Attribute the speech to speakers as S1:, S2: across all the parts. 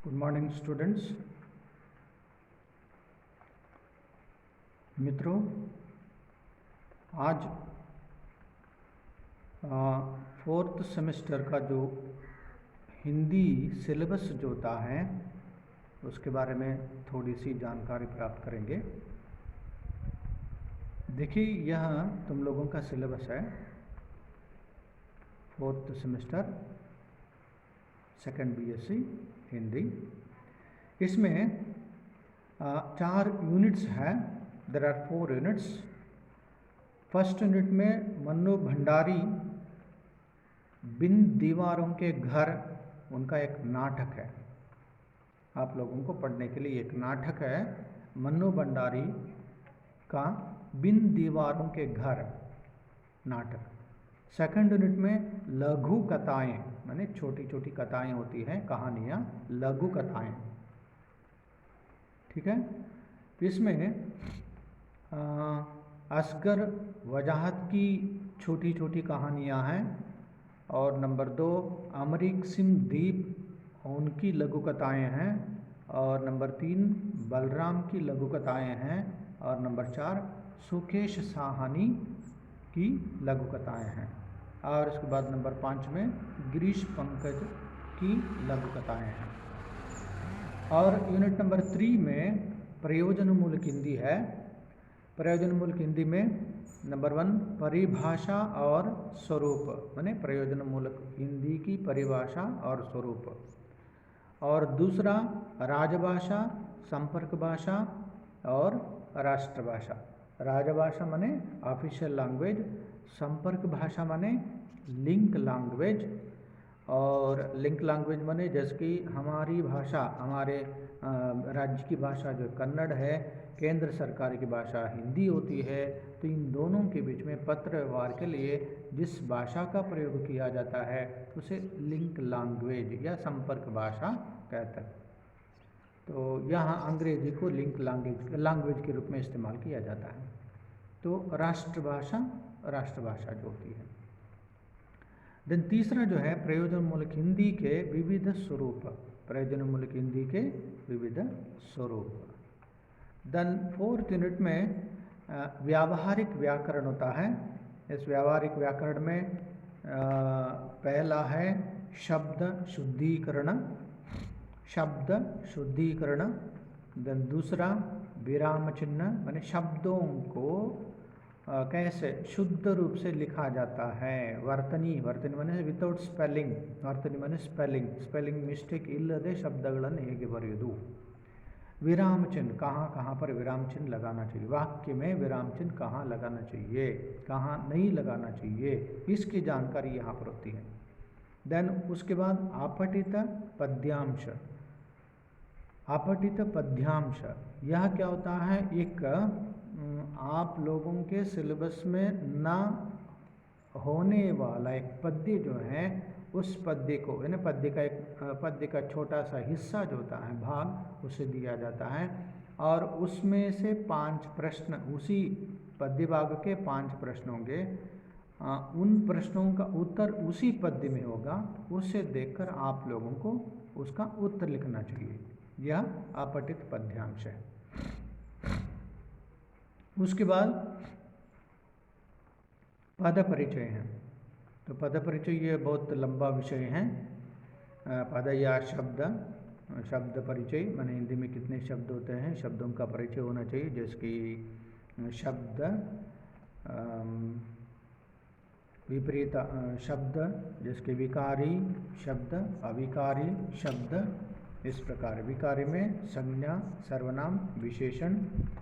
S1: Good morning students. मित्रों, आज fourth semester का जो हिंदी सिलेबस जो होता है उसके बारे में थोड़ी सी जानकारी प्राप्त करेंगे। देखिए, यह तुम लोगों का सिलेबस है fourth semester second BSc Hindi. इसमें 4 यूनिट्स हैं। There are 4 units. First unit में मन्नू भंडारी बिन दीवारों के घर, उनका एक नाटक है। आप लोगों को पढ़ने के लिए एक नाटक है मन्नू भंडारी का बिन दीवारों के घर नाटक। सेकंड यूनिट में लघु कथाएं, माने छोटी छोटी कथाएं होती हैं, कहानियाँ, लघु कथाएं। ठीक है। इसमें असगर वजाहत की छोटी छोटी कहानियाँ हैं। और नंबर 2 अमरीक सिंह दीप, उनकी लघु कथाएँ हैं। और नंबर 3 बलराम की लघु कथाएँ हैं। और नंबर 4 सुकेश साहनी की लघु कथाएँ हैं। और इसके बाद नंबर 5 में गिरीश पंकज की लघु कथाएँ हैं। और यूनिट नंबर 3 में प्रयोजनमूलक हिंदी है। प्रयोजनमूलक हिंदी में नंबर 1 परिभाषा और स्वरूप, माने प्रयोजनमूलक हिंदी की परिभाषा और स्वरूप। और दूसरा राजभाषा, संपर्क भाषा और राष्ट्रभाषा। राजभाषा माने ऑफिशियल लैंग्वेज, संपर्क भाषा माने लिंक लैंग्वेज। और लिंक लैंग्वेज माने जैसे कि हमारी भाषा, हमारे राज्य की भाषा जो कन्नड़ है, केंद्र सरकार की भाषा हिंदी होती है। तो इन दोनों के बीच में पत्र व्यवहार के लिए जिस भाषा का प्रयोग किया जाता है उसे लिंक लैंग्वेज या संपर्क भाषा कहते हैं। तो यहाँ अंग्रेजी को लिंक लैंग्वेज के रूप में इस्तेमाल किया जाता है। तो राष्ट्रभाषा जो होती है। देन तीसरा जो है प्रयोजनमूलक हिंदी के विविध स्वरूप, प्रयोजनमूलक हिंदी के विविध स्वरूप। देन फोर्थ यूनिट में व्यावहारिक व्याकरण होता है। इस व्यावहारिक व्याकरण में पहला है शब्द शुद्धिकरण, देन दूसरा विराम चिन्ह, माने शब्दों को कैसे शुद्ध रूप से लिखा जाता है। वर्तनी माने वितೌಟ್ स्पेलिंग, वर्तनी माने स्पेलिंग मिस्टेक इಲ್ಲದೆ शब्दಗಳನ್ನು ಹೇಗೆ ಬರೆಯುವುದು। विराम चिन्ह, कहाँ पर विराम चिन्ह लगाना चाहिए, वाक्य में विराम चिन्ह कहाँ लगाना चाहिए, कहाँ नहीं लगाना चाहिए, इसकी जानकारी यहाँ पर होती है। देन उसके बाद आपठित पद्यांश। आपठित पद्यांश यह क्या होता है, एक आप लोगों के सिलेबस में न होने वाला एक पद्य जो है, उस पद्य को यानी पद्य का छोटा सा हिस्सा जो होता है, भाग, उसे दिया जाता है। और उसमें से 5 प्रश्न, उसी पद्य भाग के 5 प्रश्न होंगे। उन प्रश्नों का उत्तर उसी पद्य में होगा, उसे देखकर आप लोगों को उसका उत्तर लिखना चाहिए। यह आपठित पद्यांश है। उसके बाद पद परिचय है। तो पद परिचय ये बहुत लंबा विषय है। पद या शब्द परिचय माने हिंदी में कितने शब्द होते हैं, शब्दों का परिचय होना चाहिए। जैसे कि शब्द, विपरीत शब्द, जैसे विकारी शब्द, अविकारी शब्द, इस प्रकार। विकारी में संज्ञा, सर्वनाम, विशेषण।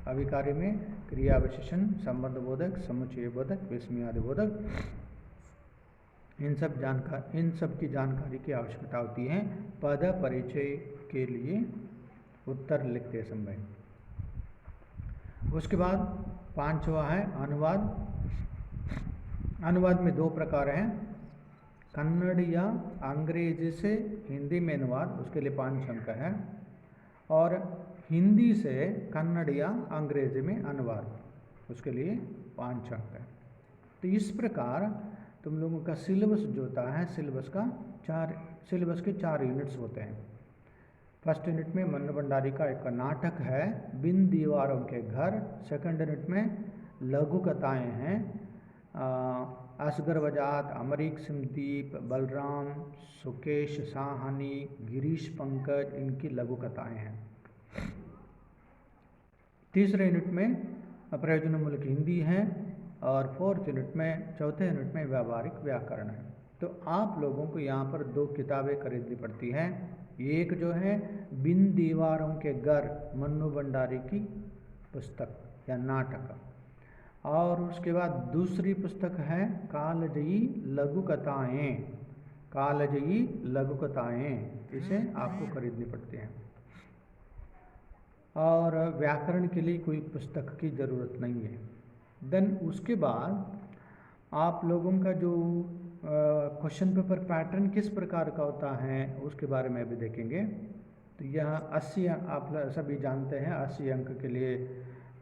S1: अविकारी में क्रिया विशेषण, संबंध बोधक, समुच्चय बोधक, विस्मयादि बोधक। इन सब की जानकारी की आवश्यकता होती है पद परिचय के लिए उत्तर लिखते समय। उसके बाद 5वां है अनुवाद। अनुवाद में 2 प्रकार हैं, कन्नड़ या अंग्रेजी से हिंदी में अनुवाद, उसके लिए 5 अंक है। और हिंदी से कन्नड़ या अंग्रेजी में अनुवाद, उसके लिए 5 अंक है। तो इस प्रकार तुम लोगों का सिलेबस जो होता है, सिलेबस के 4 यूनिट्स होते हैं। फर्स्ट यूनिट में मन्नू भंडारी का एक नाटक है बिन दीवारों के घर। सेकंड यूनिट में लघु कथाएँ हैं, असगर वजाहत, अमरीक सिमदीप, बलराम, सुकेश साहनी, गिरीश पंकज, इनकी लघु कथाएँ हैं। तीसरे यूनिट में प्रयोजनमूलक हिंदी है और चौथे यूनिट में व्यावहारिक व्याकरण है। तो आप लोगों को यहाँ पर 2 किताबें खरीदनी पड़ती हैं। एक जो है बिन दीवारों के घर मन्नू भंडारी की पुस्तक या नाटक, और उसके बाद दूसरी पुस्तक है कालजयी लघु कथाएँ। कालजयी लघु कथाएँ इसे आपको खरीदनी पड़ती हैं। और व्याकरण के लिए कोई पुस्तक की ज़रूरत नहीं है। देन उसके बाद आप लोगों का जो क्वेश्चन पेपर पैटर्न किस प्रकार का होता है उसके बारे में भी देखेंगे। तो यह 80 आप सभी जानते हैं 80 अंक के लिए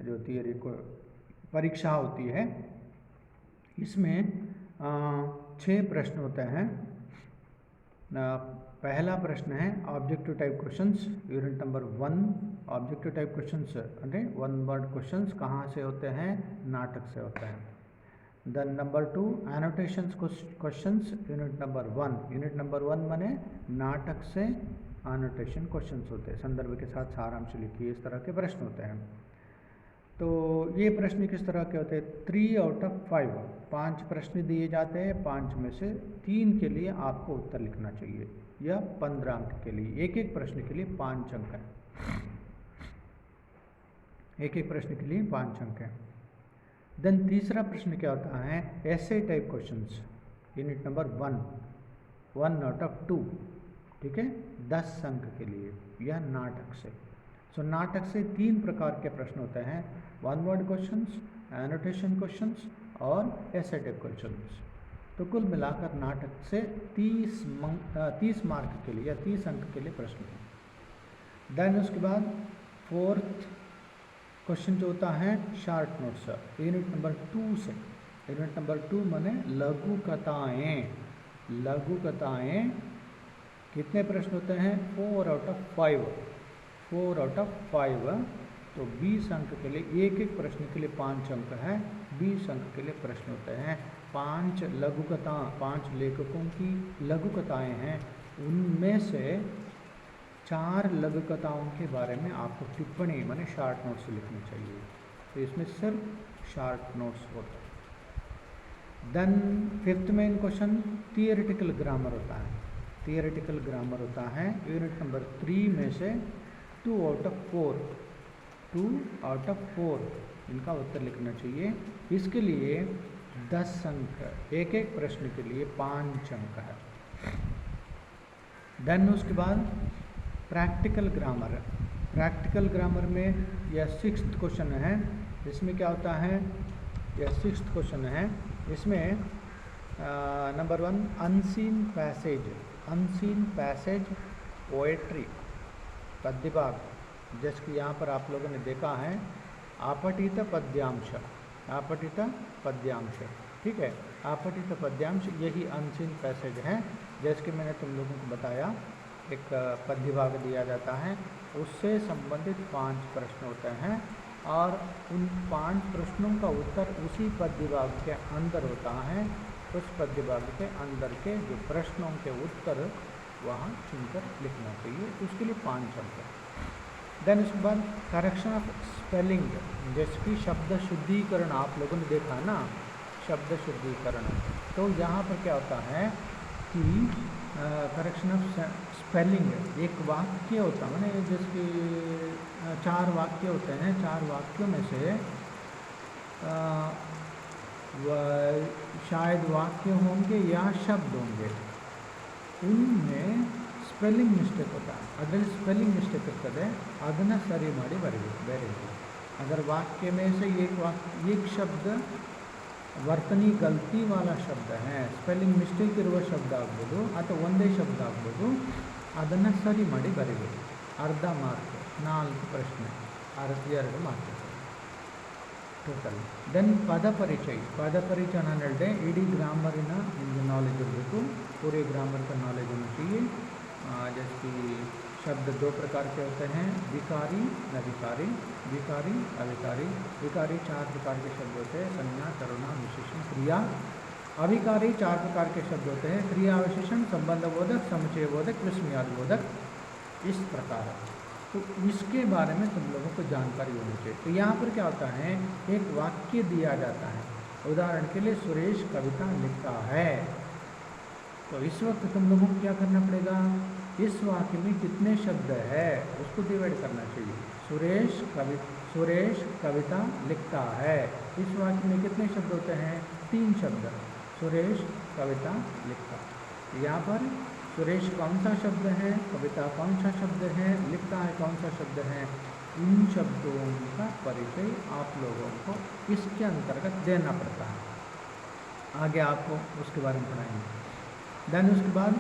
S1: जो थियरी को परीक्षा होती है, इसमें 6 प्रश्न होते हैं। पहला प्रश्न है objective type questions, unit number 1। Objective type questions అంటే 1 वर्ड क्वेश्चंस कहाँ से होते हैं? नाटक से होते हैं। Then number 2 annotations questions, unit number 1। Unit number 1 माने नाटक से एनोटेशन क्वेश्चंस होते हैं, संदर्भ के साथ सारांश लिखिए, इस तरह के प्रश्न होते हैं। तो ये प्रश्न किस तरह के होते हैं? 3 आउट ऑफ 5, 5 प्रश्न दिए जाते हैं, 5 में से 3 के लिए आपको उत्तर लिखना चाहिए, या 15 अंक के लिए, एक प्रश्न के लिए 5 अंक है। एक प्रश्न के लिए 5 अंक है। देन तीसरा प्रश्न क्या होता है? ऐसे type questions, unit number 1 out of 2, ठीक है, 10 अंक के लिए, या नाटक से। सो नाटक से 3 प्रकार के प्रश्न होते हैं, 1 वर्ड क्वेश्चंस, एनोटेशन क्वेश्चंस और ऐसे टाइप क्वेश्चंस। तो कुल मिलाकर नाटक से 30 मार्क के लिए या 30 अंक के लिए प्रश्न है। देन उसके बाद 4th क्वेश्चन जो होता है शॉर्ट नोट्स, यूनिट नंबर 2 से। यूनिट नंबर 2 माने लघु कथाएँ। लघु कथाएँ कितने प्रश्न होते हैं? 4 आउट ऑफ 5, 4 आउट ऑफ 5। तो 20 अंक के लिए, एक प्रश्न के लिए 5 अंक है, 20 अंक के लिए प्रश्न होते हैं। 5 लघु कथा, 5 लेखकों की लघु कथाएँ हैं, उनमें से 4 लघु कथाओं के बारे में आपको टिप्पणी माने शॉर्ट नोट्स लिखनी चाहिए। तो इसमें सिर्फ शॉर्ट नोट्स होते हैं। Then 5th main question theoretical grammar होता है। थियोरेटिकल ग्रामर होता है, यूनिट नंबर 3 में से 2 आउट ऑफ 4 इनका उत्तर लिखना चाहिए। इसके लिए 10 अंक, एक प्रश्न के लिए 5 अंक है। देन उसके बाद प्रैक्टिकल ग्रामर। प्रैक्टिकल ग्रामर में यह 6th क्वेश्चन है। इसमें क्या होता है? यह 6th क्वेश्चन है। इसमें नंबर 1 अनसीन पैसेज पोएट्री पद्य भाग, जैसे कि यहाँ पर आप लोगों ने देखा है आपठित पद्यांश, ठीक है, आपठित पद्यांश, यही अनसीन पैसेज है। जैसे कि मैंने तुम लोगों को बताया, एक पद्य भाग दिया जाता है, उससे संबंधित 5 प्रश्न होते हैं, और उन 5 प्रश्नों का उत्तर उसी पद्य भाग के अंदर होता है। उस पद्य भाग के अंदर के जो प्रश्नों के उत्तर वहाँ चुनकर लिखना चाहिए, उसके लिए 5 अंक है। देन उसके बाद करेक्शन ऑफ स्पेलिंग, जैसे कि शब्द शुद्धिकरण, आप लोगों ने देखा ना शब्द शुद्धिकरण। तो यहाँ पर क्या होता है कि करेक्शन ऑफ स्पेलिंग, एक वाक्य होता है ना, जैसे कि 4 वाक्य होते हैं, 4 वाक्यों में से शायद वाक्य होंगे या शब्द होंगे, उनमें स्पेलिंग मिस्टेक होता है। अगर स्पेलिंग मिस्टेक इರ್ತದೆ ಅದನ್ನ ಸರಿ ಮಾಡಿ ಬರೆಯಬೇಕು। अगर वाक्य में से एक शब्द ವರ್ತನಿ गलती वाला शब्द है, ಸ್ಪೆಲ್ಲಿಂಗ್ ಮಿಸ್ಟೇಕ್ ಇರುವ ಶಬ್ದ ಆಗ್ಬೋದು ಅಥವಾ ಒಂದೇ ಶಬ್ದ ಆಗ್ಬೋದು, ಅದನ್ನು ಸರಿ ಮಾಡಿ ಬರೆಯಬೇಕು। ಅರ್ಧ ಮಾರ್ಕ್, 4 ಪ್ರಶ್ನೆ, 2 ಮಾರ್ಕ್ ಟೋಟಲ್. ದೆನ್ ಪದ ಪರಿಚಯ ನಾನು ಹೇಳಿದೆ, ಇಡೀ ಗ್ರಾಮರಿನ ನಿಮಗೆ ನಾಲೆಜ್ ಇರಬೇಕು, पूरे ग्रामर का नॉलेज होना चाहिए। जैसे कि शब्द दो प्रकार के होते हैं, विकारी अविकारी, विकारी अविकारी। विकारी 4 प्रकार के शब्द होते हैं, संज्ञा, सर्वनाम, विशेषण, क्रिया। अविकारी 4 प्रकार के शब्द होते हैं, क्रिया विशेषण, संबंधबोधक, समुच्चयबोधक, विस्मयादिबोधक। इस प्रकार तो इसके बारे में तुम लोगों को जानकारी होनी चाहिए। तो यहाँ पर क्या होता है, एक वाक्य दिया जाता है, उदाहरण के लिए सुरेश कविता लिखता है। तो इस वक्त तुम लोगों को क्या करना पड़ेगा, इस वाक्य में कितने शब्द है उसको डिवाइड करना चाहिए। सुरेश कविता लिखता है, इस वाक्य में कितने शब्द होते हैं, 3 शब्द, सुरेश कविता लिखता। यहाँ पर सुरेश कौन सा शब्द है, कविता कौन सा शब्द है, लिखता है कौन सा शब्द है, इन शब्दों का परिचय आप लोगों को इसके अंतर्गत देना पड़ता है। आगे आपको उसके बारे में पढ़ाएंगे। देन उसके बाद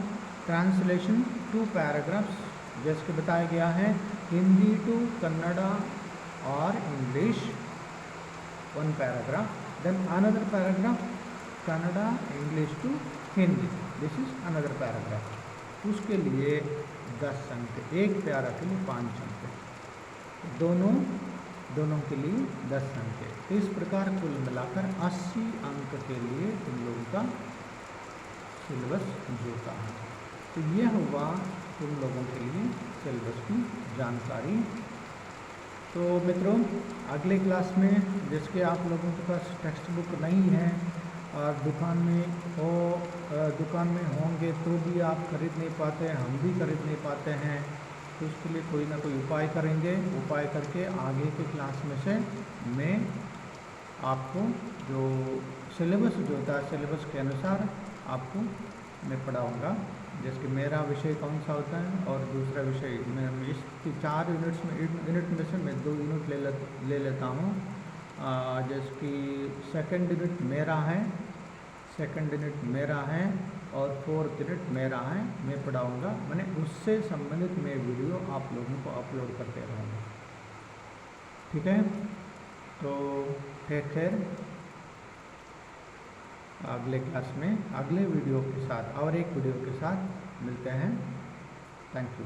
S1: ट्रांसलेशन 2 पैराग्राफ्स, जैसे कि बताया गया है, हिंदी टू कन्नड़ा और English 1 paragraph, then another paragraph Kannada English to Hindi, this is another paragraph. उसके लिए 10 अंक, एक प्यारा के लिए 5 अंक, दोनों के लिए 10 अंक। तो इस प्रकार कुल मिलाकर 80 अंक के लिए तुम लोगों का सिलेबस होता है। तो ये हुआ तुम लोगों के लिए सिलेबस की जानकारी। तो मित्रों, अगले क्लास में जिसके आप लोगों के पास टेक्स्ट बुक नहीं है और दुकान में होंगे तो भी आप खरीद नहीं पाते, हम भी खरीद नहीं पाते हैं, तो उसके लिए कोई ना कोई उपाय करेंगे। उपाय करके आगे के क्लास में से मैं आपको जो सिलेबस जो होता है, सिलेबस के अनुसार आपको मैं पढ़ाऊँगा। जैसे कि मेरा विषय कौन सा होता है और दूसरा विषय, मैं इस 4 यूनिट में से मैं 2 यूनिट ले लेता हूँ। जैसे कि सेकंड यूनिट मेरा है और 4th यूनिट मेरा है, मैं पढ़ाऊँगा। मैंने उससे संबंधित मैं वीडियो आप लोगों को अपलोड करते रहूँगा, ठीक है। तो टेक केयर, अगले क्लास में अगले वीडियो के साथ और एक वीडियो के साथ मिलते हैं। Thank you.